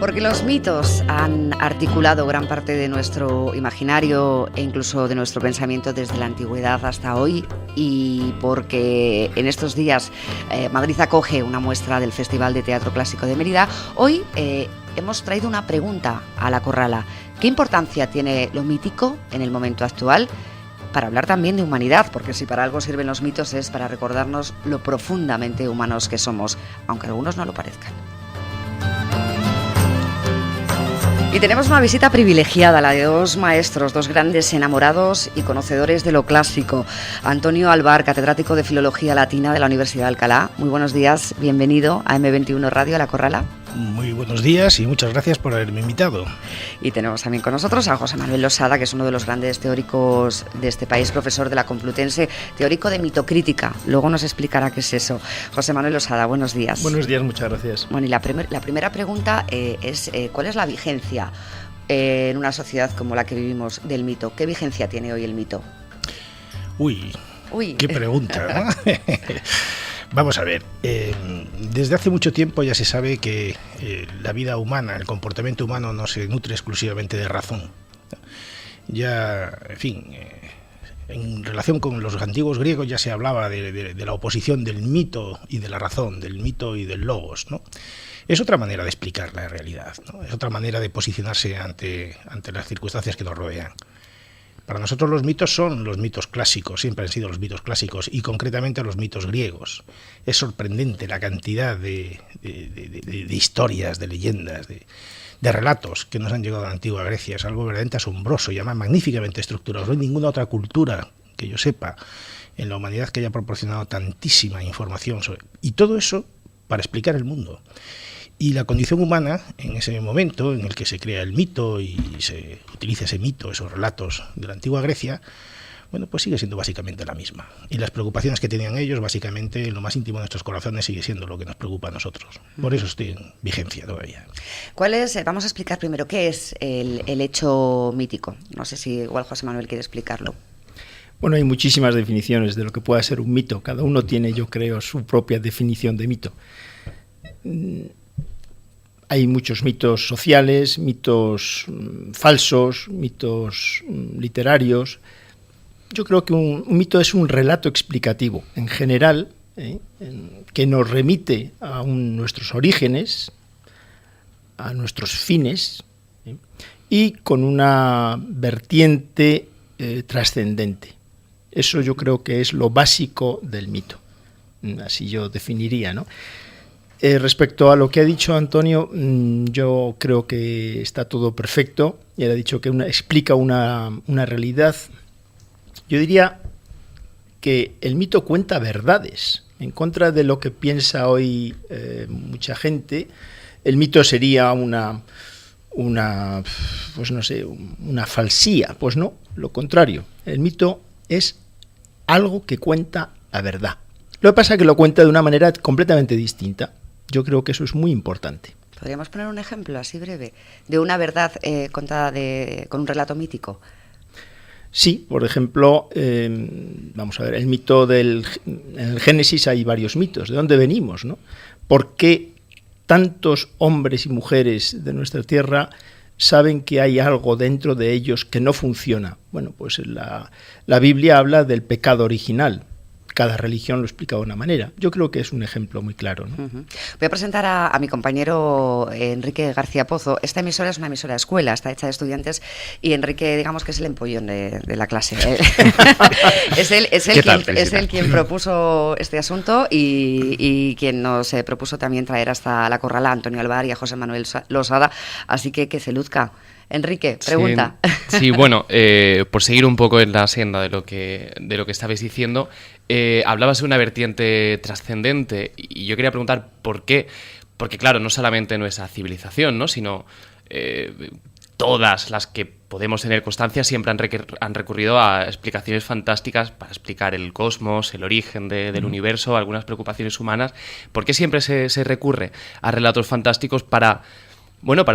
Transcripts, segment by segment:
Porque los mitos han articulado gran parte de nuestro imaginario e incluso de nuestro pensamiento desde la antigüedad hasta hoy, y porque en estos días Madrid acoge una muestra del Festival de Teatro Clásico de Mérida, hoy hemos traído una pregunta a la Corrala. ¿Qué importancia tiene lo mítico en el momento actual? Para hablar también de humanidad, porque si para algo sirven los mitos es para recordarnos lo profundamente humanos que somos, aunque algunos no lo parezcan. Y tenemos una visita privilegiada, la de dos maestros, dos grandes enamorados y conocedores de lo clásico. Antonio Alvar, catedrático de Filología Latina de la Universidad de Alcalá. Muy buenos días, bienvenido a M21 Radio, a La Corrala. Muy buenos días y muchas gracias por haberme invitado. Y tenemos también con nosotros a José Manuel Losada, que es uno de los grandes teóricos de este país, profesor de la Complutense, teórico de mitocrítica. Luego nos explicará qué es eso. José Manuel Losada, buenos días. Buenos días, muchas gracias. Bueno, y la primera pregunta es ¿cuál es la vigencia en una sociedad como la que vivimos del mito? ¿Qué vigencia tiene hoy el mito? Uy. Qué pregunta, ¿no? Vamos a ver, desde hace mucho tiempo ya se sabe que la vida humana, el comportamiento humano no se nutre exclusivamente de razón. Ya, en fin, en relación con los antiguos griegos ya se hablaba de la oposición del mito y de la razón, del mito y del logos, ¿no? Es otra manera de explicar la realidad, ¿no? Es otra manera de posicionarse ante las circunstancias que nos rodean. Para nosotros los mitos son los mitos clásicos, siempre han sido los mitos clásicos, y concretamente los mitos griegos. Es sorprendente la cantidad de historias, de leyendas, de relatos que nos han llegado a la antigua Grecia. Es algo verdaderamente asombroso y además magníficamente estructurado. No hay ninguna otra cultura que yo sepa en la humanidad que haya proporcionado tantísima información y todo eso para explicar el mundo. Y la condición humana, en ese momento en el que se crea el mito y se utiliza ese mito, esos relatos de la antigua Grecia, bueno, pues sigue siendo básicamente la misma. Y las preocupaciones que tenían ellos, básicamente, en lo más íntimo de nuestros corazones, sigue siendo lo que nos preocupa a nosotros. Por eso estoy en vigencia todavía. Vamos a explicar primero qué es el hecho mítico. No sé si igual José Manuel quiere explicarlo. Bueno, hay muchísimas definiciones de lo que pueda ser un mito. Cada uno tiene, yo creo, su propia definición de mito. Hay muchos mitos sociales, mitos falsos, mitos literarios. Yo creo que un mito es un relato explicativo, en general, que nos remite a nuestros orígenes, a nuestros fines, y con una vertiente trascendente. Eso yo creo que es lo básico del mito. Así yo definiría, ¿no? Respecto a lo que ha dicho Antonio, yo creo que está todo perfecto. Y él ha dicho que explica una realidad. Yo diría que el mito cuenta verdades. En contra de lo que piensa hoy mucha gente, el mito sería una falsía. Pues no, lo contrario. El mito es algo que cuenta la verdad. Lo que pasa es que lo cuenta de una manera completamente distinta. Yo creo que eso es muy importante. ¿Podríamos poner un ejemplo así breve de una verdad contada con un relato mítico? Sí, por ejemplo, vamos a ver, el mito en el Génesis hay varios mitos. ¿De dónde venimos, no? ¿Por qué tantos hombres y mujeres de nuestra tierra saben que hay algo dentro de ellos que no funciona? Bueno, pues la Biblia habla del pecado original. Cada religión lo explica de una manera. Yo creo que es un ejemplo muy claro, ¿no? Voy a presentar a mi compañero Enrique García Pozo. Esta emisora es una emisora de escuela, está hecha de estudiantes, y Enrique, digamos que es el empollón de la clase. Es él quien propuso este asunto y quien nos propuso también traer hasta La Corrala a Antonio Alvar y a José Manuel Losada. Así que se luzca. Enrique, pregunta. Sí, bueno, por seguir un poco en la senda de lo que estabais diciendo, hablabas de una vertiente trascendente y yo quería preguntar por qué. Porque claro, no solamente nuestra civilización, ¿no? Sino todas las que podemos tener constancia siempre han recurrido a explicaciones fantásticas para explicar el cosmos, el origen del universo, algunas preocupaciones humanas. ¿Por qué siempre se recurre a relatos fantásticos para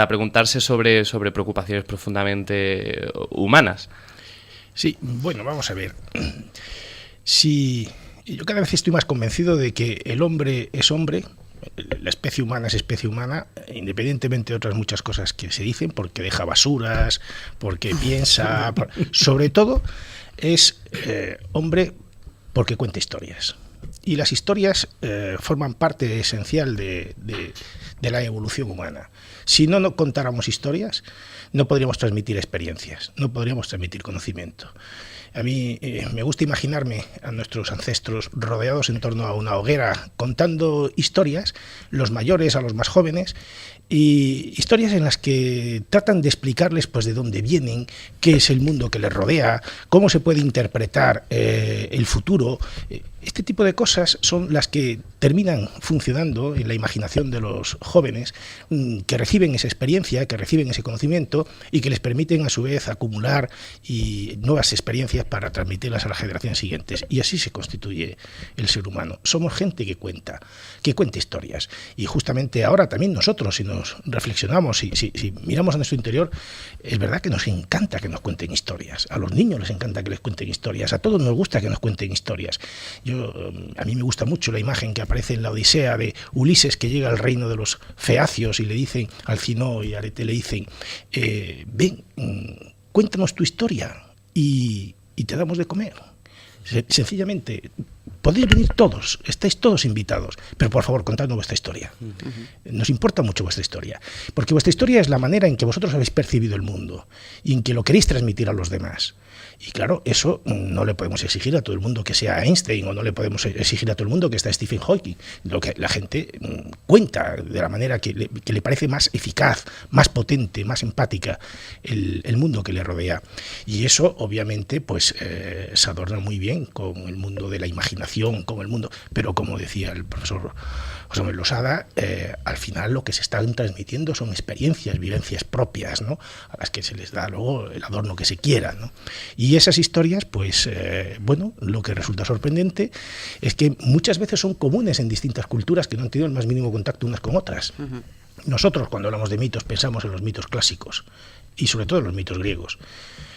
preguntarse sobre preocupaciones profundamente humanas? Sí, bueno, vamos a ver. Si yo cada vez estoy más convencido de que el hombre es hombre la especie humana es especie humana, independientemente de otras muchas cosas que se dicen, porque deja basuras, porque piensa, sobre todo es hombre porque cuenta historias. Y las historias forman parte esencial de la evolución humana. Si no contáramos historias, no podríamos transmitir experiencias, no podríamos transmitir conocimiento. A mí me gusta imaginarme a nuestros ancestros rodeados en torno a una hoguera contando historias, los mayores a los más jóvenes, y historias en las que tratan de explicarles pues de dónde vienen, qué es el mundo que les rodea, cómo se puede interpretar el futuro. Este tipo de cosas son las que terminan funcionando en la imaginación de los jóvenes, que reciben esa experiencia, que reciben ese conocimiento y que les permiten a su vez acumular nuevas experiencias para transmitirlas a las generaciones siguientes. Y así se constituye el ser humano. Somos gente que cuenta historias. Y justamente ahora también nosotros, si nos reflexionamos, si miramos a nuestro interior, es verdad que nos encanta que nos cuenten historias. A los niños les encanta que les cuenten historias. A todos nos gusta que nos cuenten historias. A mí me gusta mucho la imagen que aparece en la Odisea de Ulises, que llega al reino de los feacios y le dicen, Alcinoo y Arete le dicen, ven, cuéntanos tu historia y te damos de comer. Sencillamente, podéis venir todos, estáis todos invitados, pero por favor, contadnos vuestra historia. Nos importa mucho vuestra historia, porque vuestra historia es la manera en que vosotros habéis percibido el mundo y en que lo queréis transmitir a los demás. Y claro, eso no le podemos exigir a todo el mundo que sea Einstein, o no le podemos exigir a todo el mundo que está Stephen Hawking. Lo que la gente cuenta de la manera que le parece más eficaz, más potente, más empática el mundo que le rodea. Y eso, obviamente, pues se adorna muy bien con el mundo de la imaginación, con el mundo. Pero como decía el profesor José Manuel Losada, al final lo que se están transmitiendo son experiencias, vivencias propias, ¿no?, a las que se les da luego el adorno que se quiera, ¿no? Y esas historias, pues, bueno, lo que resulta sorprendente es que muchas veces son comunes en distintas culturas que no han tenido el más mínimo contacto unas con otras. Uh-huh. Nosotros, cuando hablamos de mitos, pensamos en los mitos clásicos y sobre todo en los mitos griegos.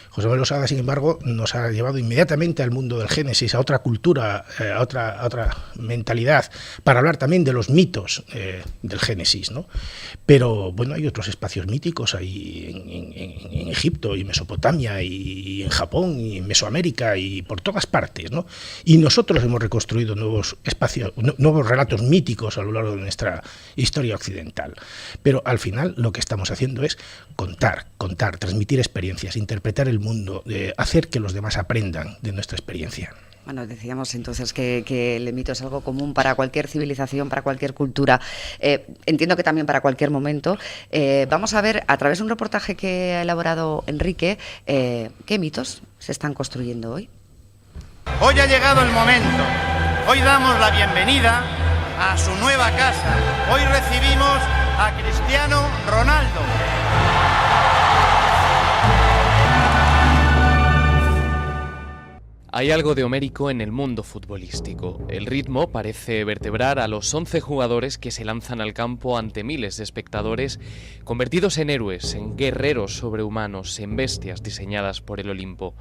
José Manuel Losada, sin embargo, nos ha llevado inmediatamente al mundo del Génesis, a otra cultura, a otra mentalidad, para hablar también de los mitos del Génesis, ¿no? Pero, bueno, hay otros espacios míticos ahí en Egipto y Mesopotamia y en Japón y en Mesoamérica y por todas partes, ¿no? Y nosotros hemos reconstruido nuevos espacios, nuevos relatos míticos a lo largo de nuestra historia occidental. Pero al final lo que estamos haciendo es contar, transmitir experiencias, interpretar el mundo, hacer que los demás aprendan de nuestra experiencia. Bueno, decíamos entonces que el mito es algo común para cualquier civilización, para cualquier cultura. Entiendo que también para cualquier momento. Vamos a ver, a través de un reportaje que ha elaborado Enrique, qué mitos se están construyendo hoy. Hoy ha llegado el momento. Hoy damos la bienvenida a su nueva casa. Hoy recibimos a Cristiano Ronaldo. Hay algo de homérico en el mundo futbolístico. El ritmo parece vertebrar a los 11 jugadores que se lanzan al campo ante miles de espectadores, convertidos en héroes, en guerreros sobrehumanos, en bestias diseñadas por el Olimpo.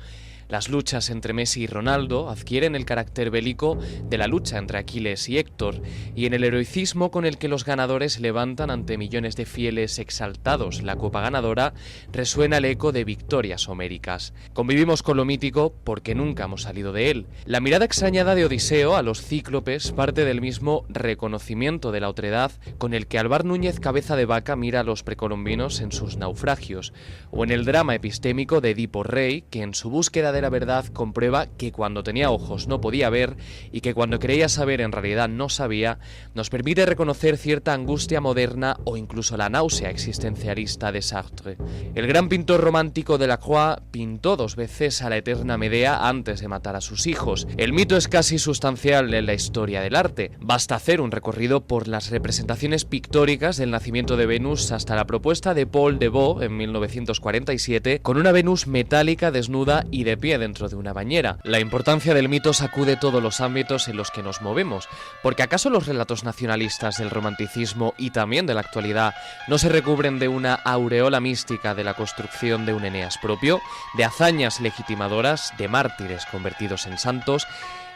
Las luchas entre Messi y Ronaldo adquieren el carácter bélico de la lucha entre Aquiles y Héctor, y en el heroicismo con el que los ganadores levantan ante millones de fieles exaltados la copa ganadora, resuena el eco de victorias homéricas. Convivimos con lo mítico porque nunca hemos salido de él. La mirada extrañada de Odiseo a los cíclopes parte del mismo reconocimiento de la otredad con el que Alvar Núñez Cabeza de Vaca mira a los precolombinos en sus naufragios, o en el drama epistémico de Edipo Rey, que en su búsqueda de la verdad comprueba que cuando tenía ojos no podía ver y que cuando creía saber en realidad no sabía, nos permite reconocer cierta angustia moderna o incluso la náusea existencialista de Sartre. El gran pintor romántico Delacroix pintó 2 veces a la eterna Medea antes de matar a sus hijos. El mito es casi sustancial en la historia del arte. Basta hacer un recorrido por las representaciones pictóricas del nacimiento de Venus hasta la propuesta de Paul Devaux en 1947 con una Venus metálica desnuda y de pie dentro de una bañera. La importancia del mito sacude todos los ámbitos en los que nos movemos, porque ¿acaso los relatos nacionalistas del romanticismo y también de la actualidad no se recubren de una aureola mística de la construcción de un Eneas propio, de hazañas legitimadoras, de mártires convertidos en santos?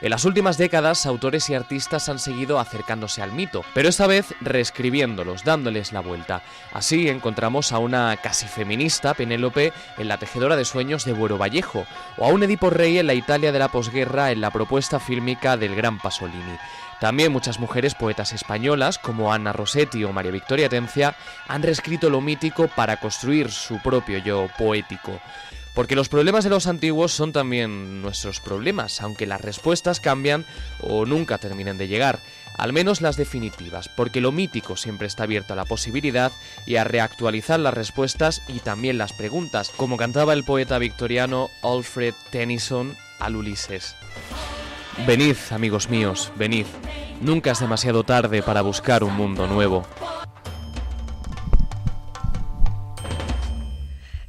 En las últimas décadas, autores y artistas han seguido acercándose al mito, pero esta vez reescribiéndolos, dándoles la vuelta. Así encontramos a una casi feminista, Penélope, en La tejedora de sueños de Buero Vallejo, o a un Edipo Rey en la Italia de la posguerra en la propuesta fílmica del gran Pasolini. También muchas mujeres poetas españolas, como Ana Rossetti o María Victoria Atencia, han reescrito lo mítico para construir su propio yo poético. Porque los problemas de los antiguos son también nuestros problemas, aunque las respuestas cambian o nunca terminen de llegar, al menos las definitivas, porque lo mítico siempre está abierto a la posibilidad y a reactualizar las respuestas y también las preguntas, como cantaba el poeta victoriano Alfred Tennyson al Ulises. Venid, amigos míos, venid. Nunca es demasiado tarde para buscar un mundo nuevo.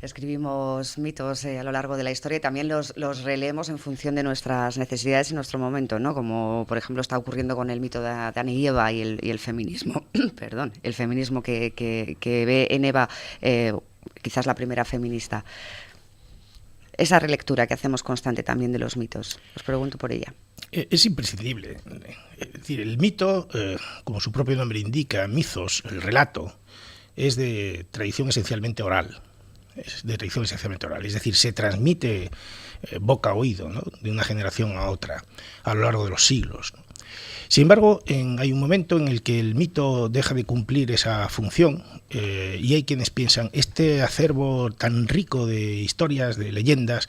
Escribimos mitos a lo largo de la historia y también los releemos en función de nuestras necesidades y nuestro momento, ¿no? Como por ejemplo está ocurriendo con el mito de Adán y Eva y el feminismo, perdón, el feminismo que ve en Eva quizás la primera feminista. Esa relectura que hacemos constante también de los mitos. Os pregunto por ella. Es imprescindible. Es decir, el mito, como su propio nombre indica, mitos, el relato, es de tradición esencialmente oral. Es decir, se transmite boca a oído, ¿no? De una generación a otra a lo largo de los siglos, ¿no? Sin embargo, hay un momento en el que el mito deja de cumplir esa función y hay quienes piensan, este acervo tan rico de historias, de leyendas,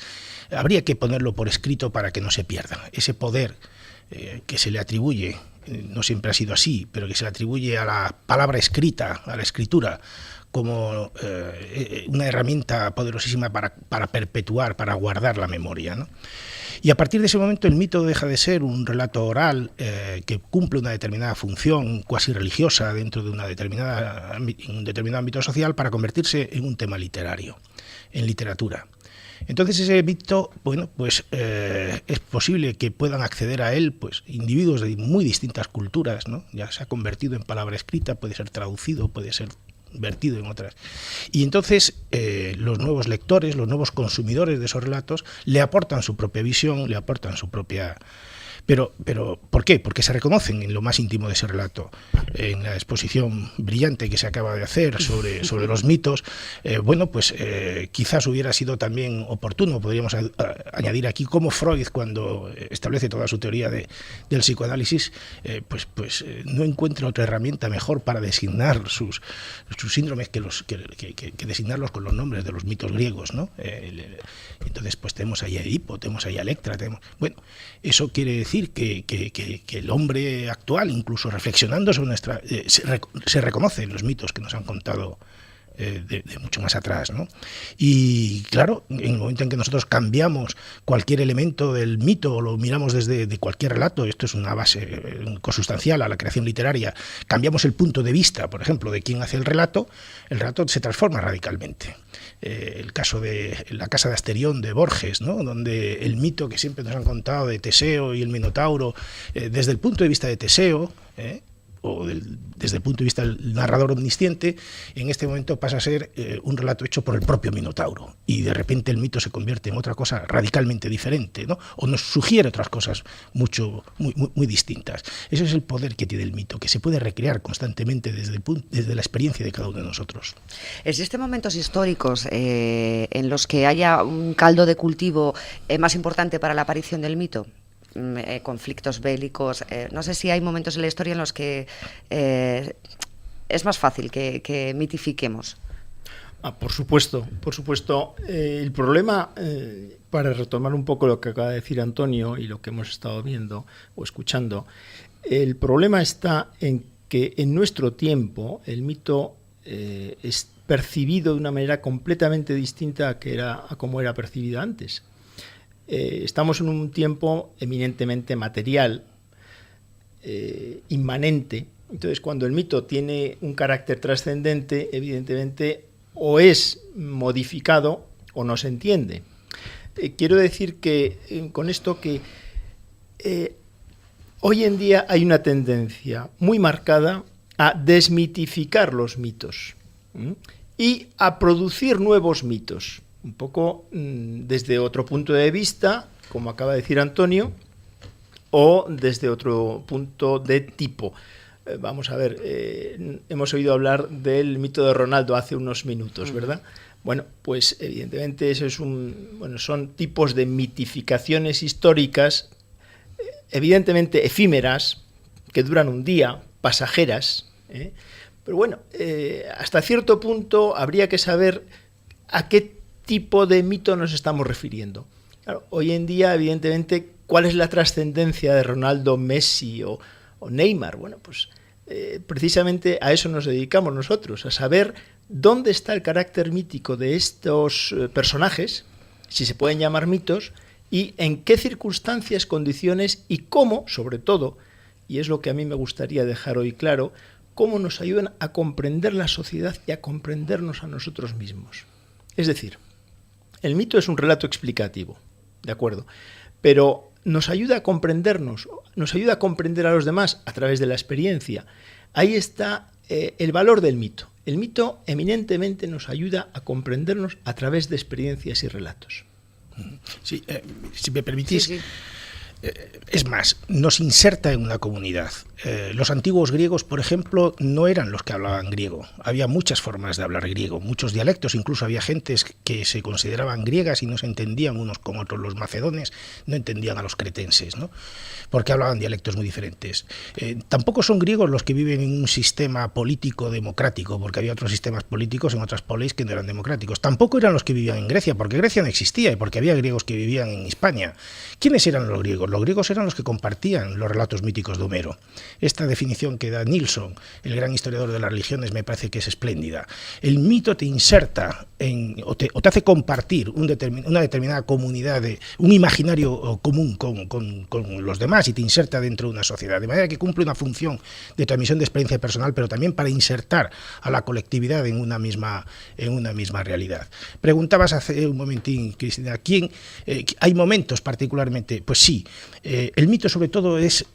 habría que ponerlo por escrito para que no se pierda. Ese poder que se le atribuye, no siempre ha sido así, pero que se le atribuye a la palabra escrita, a la escritura, como una herramienta poderosísima para perpetuar, para guardar la memoria, ¿no? Y a partir de ese momento el mito deja de ser un relato oral que cumple una determinada función cuasi religiosa dentro de un determinado ámbito social para convertirse en un tema literario, en literatura. Entonces ese mito, bueno, pues es posible que puedan acceder a él pues individuos de muy distintas culturas, ¿no? Ya se ha convertido en palabra escrita, puede ser traducido, puede ser vertido en otras. Y entonces los nuevos lectores, los nuevos consumidores de esos relatos le aportan su propia visión, le aportan su propia... Pero ¿por qué? Porque se reconocen en lo más íntimo de ese relato. En la exposición brillante que se acaba de hacer sobre los mitos, quizás hubiera sido también oportuno, podríamos añadir aquí, como Freud, cuando establece toda su teoría del psicoanálisis, no encuentra otra herramienta mejor para designar sus síndromes que designarlos con los nombres de los mitos griegos, ¿no? Entonces, pues tenemos ahí a Edipo, tenemos ahí a Electra, eso quiere decir que el hombre actual, incluso reflexionando sobre se reconoce en los mitos que nos han contado de mucho más atrás, ¿no? Y claro, en el momento en que nosotros cambiamos cualquier elemento del mito o lo miramos desde cualquier relato, esto es una base consustancial a la creación literaria, cambiamos el punto de vista, por ejemplo, de quien hace el relato se transforma radicalmente. El caso de La casa de Asterión de Borges, ¿no? Donde el mito que siempre nos han contado de Teseo y el Minotauro, desde el punto de vista de Teseo, desde el punto de vista del narrador omnisciente, en este momento pasa a ser un relato hecho por el propio Minotauro, y de repente el mito se convierte en otra cosa radicalmente diferente, ¿no? O nos sugiere otras cosas muy distintas. Ese es el poder que tiene el mito, que se puede recrear constantemente desde la experiencia de cada uno de nosotros. ¿Existen momentos históricos en los que haya un caldo de cultivo más importante para la aparición del mito? Conflictos bélicos, no sé si hay momentos en la historia en los que es más fácil que mitifiquemos. Por supuesto. El problema, para retomar un poco lo que acaba de decir Antonio y lo que hemos estado viendo o escuchando, el problema está en que en nuestro tiempo el mito es percibido de una manera completamente distinta a como era percibido antes. Estamos en un tiempo eminentemente material, inmanente. Entonces, cuando el mito tiene un carácter trascendente, evidentemente o es modificado o no se entiende. Quiero decir que con esto que hoy en día hay una tendencia muy marcada a desmitificar los mitos y a producir nuevos mitos. Un poco desde otro punto de vista, como acaba de decir Antonio, o desde otro punto de tipo. Vamos a ver, hemos oído hablar del mito de Ronaldo hace unos minutos, ¿verdad? Bueno, pues evidentemente eso son tipos de mitificaciones históricas, evidentemente efímeras, que duran un día, pasajeras, pero bueno, hasta cierto punto habría que saber a qué tipo de mito nos estamos refiriendo. Claro, hoy en día, evidentemente, ¿cuál es la trascendencia de Ronaldo, Messi o Neymar? Bueno, pues precisamente a eso nos dedicamos nosotros, a saber dónde está el carácter mítico de estos personajes, si se pueden llamar mitos, y en qué circunstancias, condiciones y cómo, sobre todo, y es lo que a mí me gustaría dejar hoy claro, cómo nos ayudan a comprender la sociedad y a comprendernos a nosotros mismos. Es decir, el mito es un relato explicativo, ¿de acuerdo? Pero nos ayuda a comprendernos, nos ayuda a comprender a los demás a través de la experiencia. Ahí está el valor del mito. El mito eminentemente nos ayuda a comprendernos a través de experiencias y relatos. Sí, si me permitís, sí. Es más, nos inserta en una comunidad. Los antiguos griegos, por ejemplo, no eran los que hablaban griego. Había muchas formas de hablar griego, muchos dialectos, incluso había gentes que se consideraban griegas y no se entendían unos con otros. Los macedones no entendían a los cretenses, ¿no? Porque hablaban dialectos muy diferentes. Tampoco son griegos los que viven en un sistema político democrático, porque había otros sistemas políticos en otras polis que no eran democráticos. Tampoco eran los que vivían en Grecia, porque Grecia no existía y porque había griegos que vivían en Hispania. ¿Quiénes eran los griegos? Los griegos eran los que compartían los relatos míticos de Homero. Esta definición que da Nilsson, el gran historiador de las religiones, me parece que es espléndida. El mito te inserta o te hace compartir una determinada comunidad, un imaginario común con los demás y te inserta dentro de una sociedad. De manera que cumple una función de transmisión de experiencia personal, pero también para insertar a la colectividad en una misma realidad. Preguntabas hace un momentín, Cristina, ¿hay momentos particularmente? Pues sí. El mito sobre todo es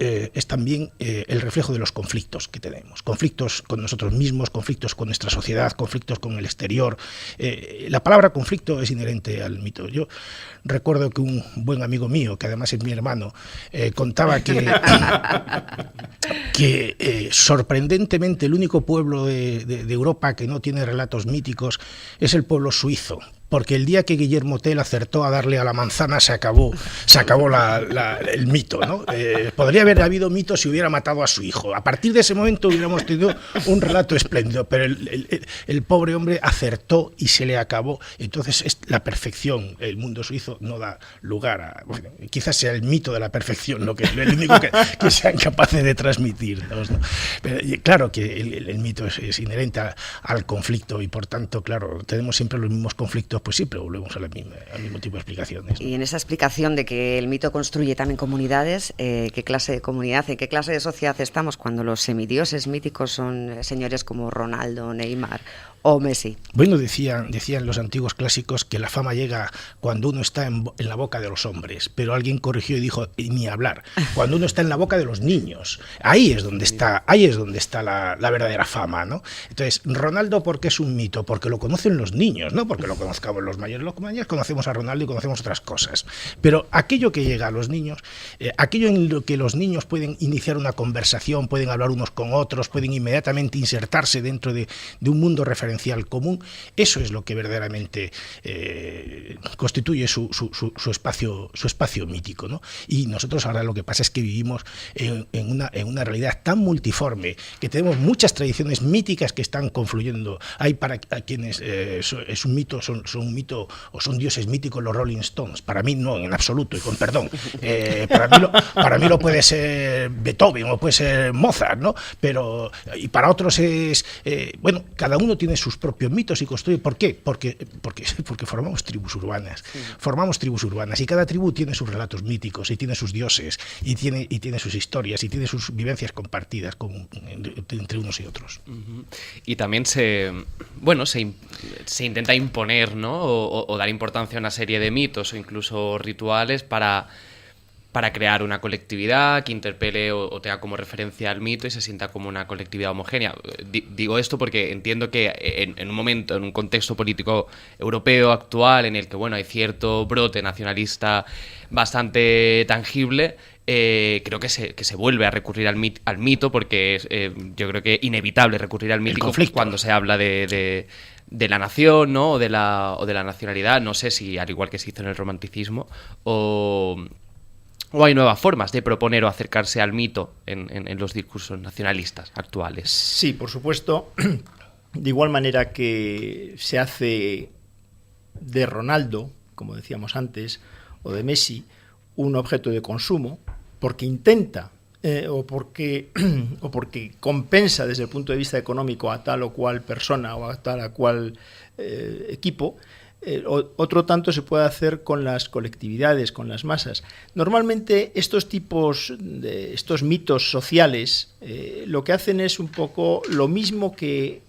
también el reflejo de los conflictos que tenemos, conflictos con nosotros mismos, conflictos con nuestra sociedad, conflictos con el exterior. La palabra conflicto es inherente al mito. Yo recuerdo que un buen amigo mío, que además es mi hermano, contaba que sorprendentemente el único pueblo de Europa que no tiene relatos míticos es el pueblo suizo. Porque el día que Guillermo Tell acertó a darle a la manzana se acabó el mito, ¿no? Podría haber habido mito si hubiera matado a su hijo. A partir de ese momento hubiéramos tenido un relato espléndido, pero el pobre hombre acertó y se le acabó. Entonces es la perfección. El mundo suizo no da lugar a... Bueno, quizás sea el mito de la perfección lo que el único que sean capaces de transmitirnos, ¿no? Pero claro que el mito es inherente al conflicto y por tanto, claro, tenemos siempre los mismos conflictos, pues siempre volvemos al mismo tipo de explicaciones, ¿no? Y en esa explicación de que el mito construye también comunidades, ¿qué clase de comunidad, en qué clase de sociedad estamos cuando los semidioses míticos son señores como Ronaldo, Neymar o Messi? Bueno, decían los antiguos clásicos que la fama llega cuando uno está en la boca de los hombres, pero alguien corrigió y dijo, ni hablar, cuando uno está en la boca de los niños, ahí es donde está la verdadera fama, ¿no? Entonces, Ronaldo, ¿por qué es un mito? Porque lo conocen los niños, no porque lo conozcamos los mayores. Los mayores conocemos a Ronaldo y conocemos otras cosas, pero aquello que llega a los niños, aquello en lo que los niños pueden iniciar una conversación, pueden hablar unos con otros, pueden inmediatamente insertarse dentro de un mundo referencial común, eso es lo que verdaderamente constituye su espacio mítico, ¿no? Y nosotros ahora lo que pasa es que vivimos en una realidad tan multiforme, que tenemos muchas tradiciones míticas que están confluyendo. Hay para quienes es un mito, son un mito o son dioses míticos los Rolling Stones. Para mí no, en absoluto, y con perdón. Para mí lo puede ser Beethoven o puede ser Mozart, ¿no? Pero y para otros es bueno, cada uno tiene sus propios mitos y construye. ¿Por qué? Porque formamos tribus urbanas. Sí. Formamos tribus urbanas y cada tribu tiene sus relatos míticos y tiene sus dioses y tiene sus historias y tiene sus vivencias compartidas entre unos y otros. Uh-huh. Y también se intenta imponer, ¿no? O dar importancia a una serie de mitos o incluso rituales para crear una colectividad que interpele o tenga como referencia al mito y se sienta como una colectividad homogénea. Digo esto porque entiendo que en un momento, en un contexto político europeo actual en el que, bueno, hay cierto brote nacionalista bastante tangible, creo que se vuelve a recurrir al mito, porque yo creo que es inevitable recurrir al mítico cuando se habla de la nación, ¿no? o de la nacionalidad. No sé si, al igual que se hizo en el romanticismo, o hay nuevas formas de proponer o acercarse al mito en los discursos nacionalistas actuales. Sí, por supuesto. De igual manera que se hace de Ronaldo, como decíamos antes, o de Messi, un objeto de consumo, porque intenta o porque compensa desde el punto de vista económico a tal o cual persona o a tal o cual equipo. Otro tanto se puede hacer con las colectividades, con las masas. Normalmente estos mitos sociales lo que hacen es un poco lo mismo que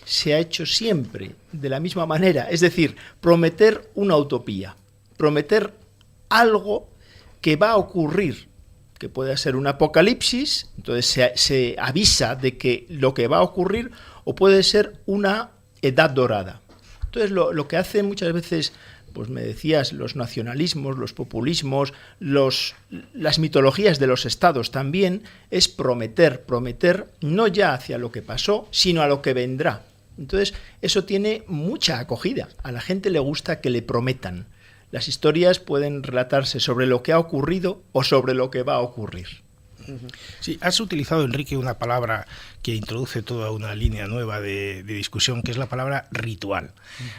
se ha hecho siempre, de la misma manera, es decir, prometer una utopía, prometer algo que va a ocurrir, que puede ser un apocalipsis, entonces se avisa de que lo que va a ocurrir, o puede ser una edad dorada. Entonces lo que hacen muchas veces, pues me decías, los nacionalismos, los populismos, las mitologías de los estados también, es prometer no ya hacia lo que pasó, sino a lo que vendrá. Entonces eso tiene mucha acogida, a la gente le gusta que le prometan. Las historias pueden relatarse sobre lo que ha ocurrido o sobre lo que va a ocurrir. Sí, has utilizado, Enrique, una palabra que introduce toda una línea nueva de discusión, que es la palabra ritual.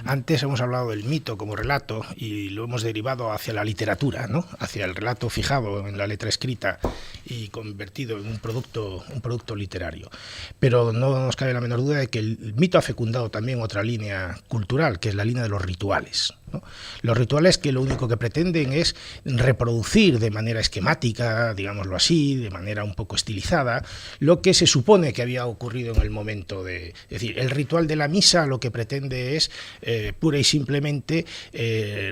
Antes hemos hablado del mito como relato y lo hemos derivado hacia la literatura, ¿no? Hacia el relato fijado en la letra escrita y convertido en un producto literario. Pero no nos cabe la menor duda de que el mito ha fecundado también otra línea cultural, que es la línea de los rituales, ¿no? Los rituales que lo único que pretenden es reproducir de manera esquemática, digámoslo así, de manera un poco estilizada, lo que se supone que había ocurrido en el momento de... Es decir, el ritual de la misa lo que pretende es pura y simplemente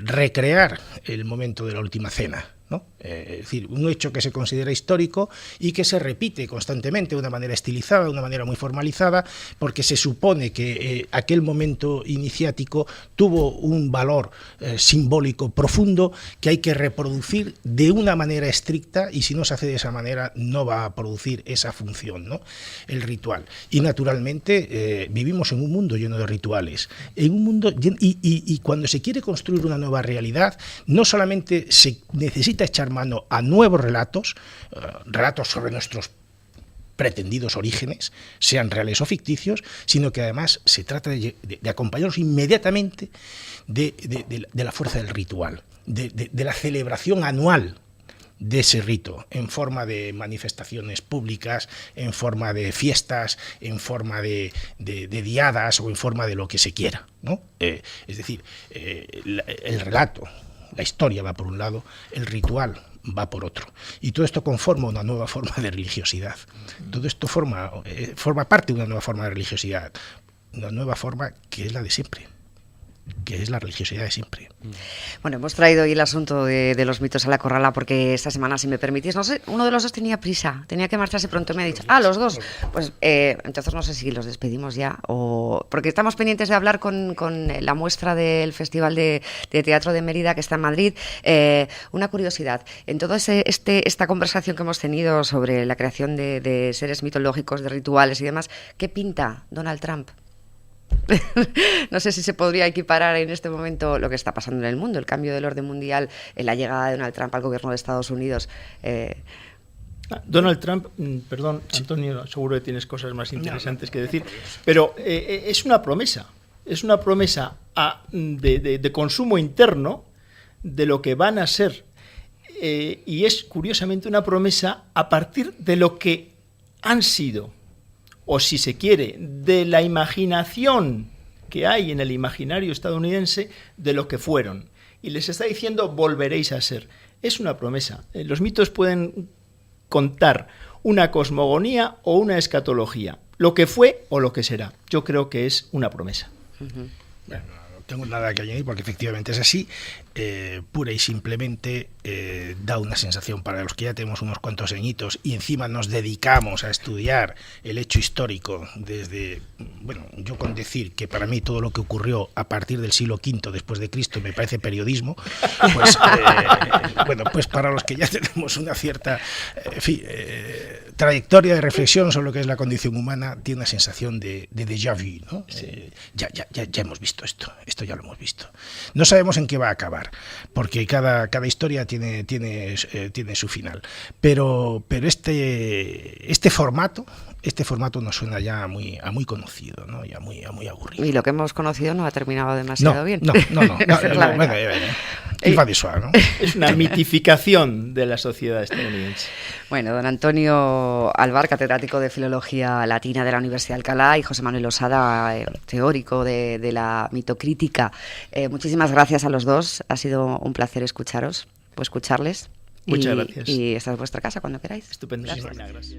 recrear el momento de la última cena, ¿no? Es decir, un hecho que se considera histórico y que se repite constantemente de una manera estilizada, de una manera muy formalizada, porque se supone que aquel momento iniciático tuvo un valor simbólico profundo que hay que reproducir de una manera estricta, y si no se hace de esa manera no va a producir esa función, ¿no? El ritual. Y naturalmente vivimos en un mundo lleno de rituales, en un mundo y cuando se quiere construir una nueva realidad, no solamente se necesita echar mano a nuevos relatos sobre nuestros pretendidos orígenes, sean reales o ficticios, sino que además se trata de acompañarnos inmediatamente de la fuerza del ritual, de la celebración anual de ese rito, en forma de manifestaciones públicas, en forma de fiestas, en forma de diadas o en forma de lo que se quiera, ¿no? Es decir, el relato, la historia va por un lado, el ritual va por otro. Y todo esto conforma una nueva forma de religiosidad. Todo esto forma parte de una nueva forma de religiosidad, una nueva forma que es la de siempre, que es la religiosidad de siempre. Bueno, hemos traído hoy el asunto de los mitos a la corrala porque esta semana, si me permitís, no sé, uno de los dos tenía prisa, tenía que marcharse pronto, me ha dicho, los dos, pues entonces no sé si los despedimos ya, o porque estamos pendientes de hablar con la muestra del Festival de Teatro de Mérida que está en Madrid. Una curiosidad, en toda esta conversación que hemos tenido sobre la creación de seres mitológicos, de rituales y demás, ¿qué pinta Donald Trump? No sé si se podría equiparar en este momento lo que está pasando en el mundo, el cambio del orden mundial, la llegada de Donald Trump al gobierno de Estados Unidos. Donald Trump, perdón, Antonio, seguro que tienes cosas más interesantes que decir, pero es una promesa de consumo interno de lo que van a ser, y es curiosamente una promesa a partir de lo que han sido, o si se quiere, de la imaginación que hay en el imaginario estadounidense de lo que fueron. Y les está diciendo, volveréis a ser. Es una promesa. Los mitos pueden contar una cosmogonía o una escatología. Lo que fue o lo que será. Yo creo que es una promesa. Bueno, tengo nada que añadir porque efectivamente es así. Pura y simplemente da una sensación para los que ya tenemos unos cuantos añitos y encima nos dedicamos a estudiar el hecho histórico desde, bueno, yo con decir que para mí todo lo que ocurrió a partir del siglo V después de Cristo me parece periodismo, pues bueno, pues para los que ya tenemos una cierta trayectoria de reflexión sobre lo que es la condición humana, tiene una sensación de déjà vu, ¿no? Sí. Ya hemos visto esto ya lo hemos visto. No sabemos en qué va a acabar, porque cada historia tiene su final. Pero este formato nos suena ya a muy conocido, ¿no? Ya muy aburrido. Y lo que hemos conocido no ha terminado demasiado bien. No. Es una mitificación de la sociedad estadounidense. Bueno, don Antonio Alvar, catedrático de Filología Latina de la Universidad de Alcalá, y José Manuel Losada, teórico de la mitocrítica. Muchísimas gracias a los dos. Ha sido un placer escucharles. Muchas gracias. Y esta es vuestra casa cuando queráis. Estupendo. Gracias.